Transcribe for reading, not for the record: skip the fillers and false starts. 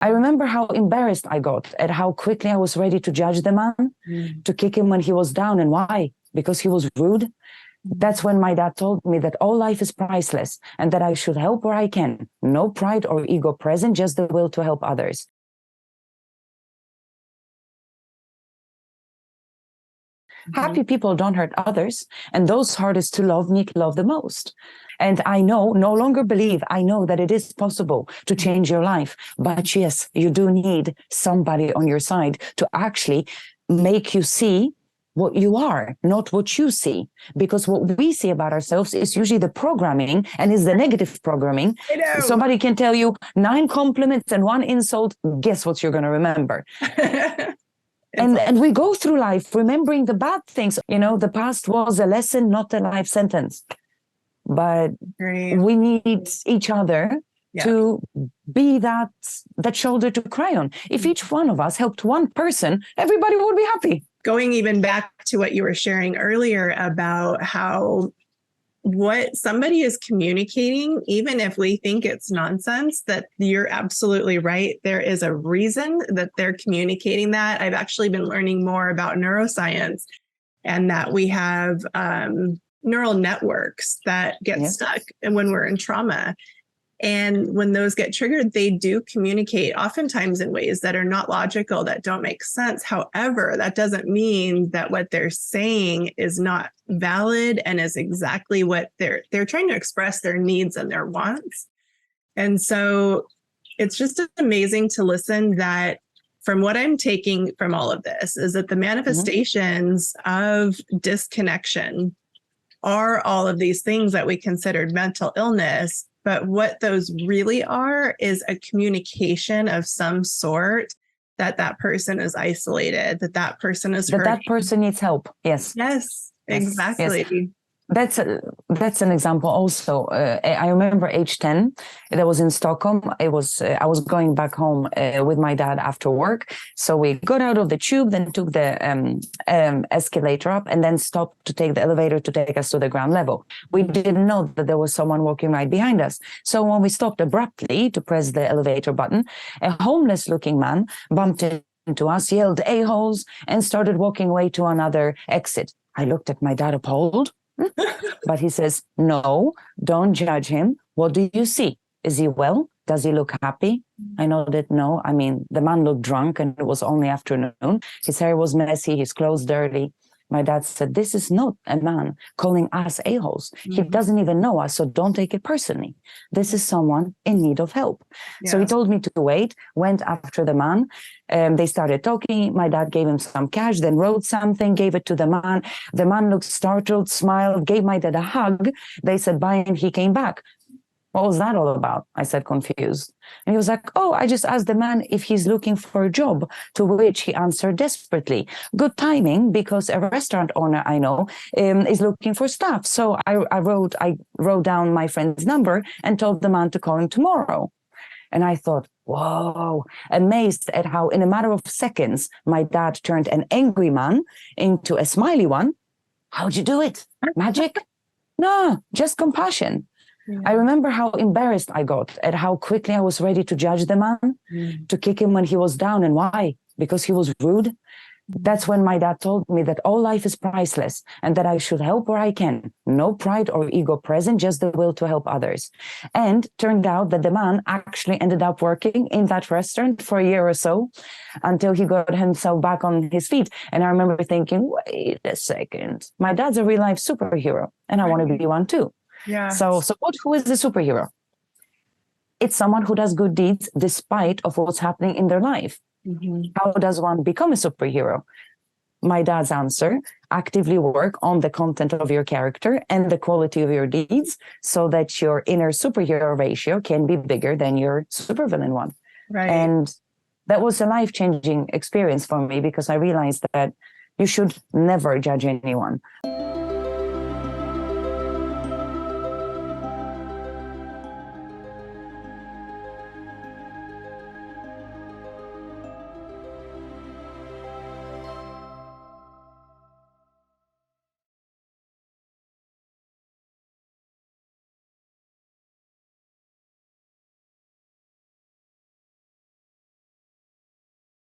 I remember how embarrassed I got at how quickly I was ready to judge the man, to kick him when he was down. And why? Because he was rude. That's when my dad told me that all life is priceless and that I should help where I can. No pride or ego present, just the will to help others. Happy people don't hurt others, and those hardest to love need love the most. And I know, no longer believe, I know that it is possible to change your life. But yes, you do need somebody on your side to actually make you see what you are, not what you see. Because what we see about ourselves is usually the programming, and is the negative programming. Somebody can tell you 9 compliments and 1 insult. Guess what you're going to remember? And we go through life remembering the bad things. You know, the past was a lesson, not a life sentence. But we need each other to be that shoulder to cry on. If each one of us helped one person, everybody would be happy. Going even back to what you were sharing earlier about how what somebody is communicating, even if we think it's nonsense, that you're absolutely right. There is a reason that they're communicating that. I've actually been learning more about neuroscience, and that we have neural networks that get stuck when we're in trauma. And when those get triggered, they do communicate oftentimes in ways that are not logical, that don't make sense. However, that doesn't mean that what they're saying is not valid and is exactly what they're trying to express, their needs and their wants. And so it's just amazing to listen that from what I'm taking from all of this is that the manifestations of disconnection are all of these things that we considered mental illness. But what those really are is a communication of some sort, that person is isolated, that person is hurting. That person needs help. Yes. Yes, exactly. Yes. That's an example also. I remember age 10, that was in Stockholm. I was going back home with my dad after work. So we got out of the tube, then took the escalator up, and then stopped to take the elevator to take us to the ground level. We didn't know that there was someone walking right behind us. So when we stopped abruptly to press the elevator button, a homeless looking man bumped into us, yelled "a-holes," and started walking away to another exit. I looked at my dad appalled. But he says, "No, don't judge him. What do you see? Is he well? Does he look happy?" I nodded no. I mean, the man looked drunk and it was only afternoon. His hair was messy, his clothes dirty. My dad said, "This is not a man calling us a-holes. He doesn't even know us, so don't take it personally. This is someone in need of help." So he told me to wait, went after the man. They started talking. My dad gave him some cash, then wrote something, gave it to the man. The man looked startled, smiled, gave my dad a hug. They said bye, and he came back. "What was that all about?" I said, confused. And he was like, "Oh, I just asked the man if he's looking for a job," to which he answered desperately, "Good timing, because a restaurant owner I know is looking for staff. So I wrote down my friend's number and told the man to call him tomorrow." And I thought, whoa, amazed at how in a matter of seconds, my dad turned an angry man into a smiley one. How'd you do it? Magic? No, just compassion. I remember how embarrassed I got at how quickly I was ready to judge the man, to kick him when he was down. And why? Because he was rude. That's when my dad told me that all life is priceless and that I should help where I can. No pride or ego present, just the will to help others. And turned out that the man actually ended up working in that restaurant for a year or so until he got himself back on his feet. And I remember thinking, wait a second, my dad's a real life superhero and I want to be one too. Yeah. So who is the superhero? It's someone who does good deeds despite of what's happening in their life. How does one become a superhero? My dad's answer: actively work on the content of your character and the quality of your deeds so that your inner superhero ratio can be bigger than your supervillain one. Right. And that was a life-changing experience for me, because I realized that you should never judge anyone.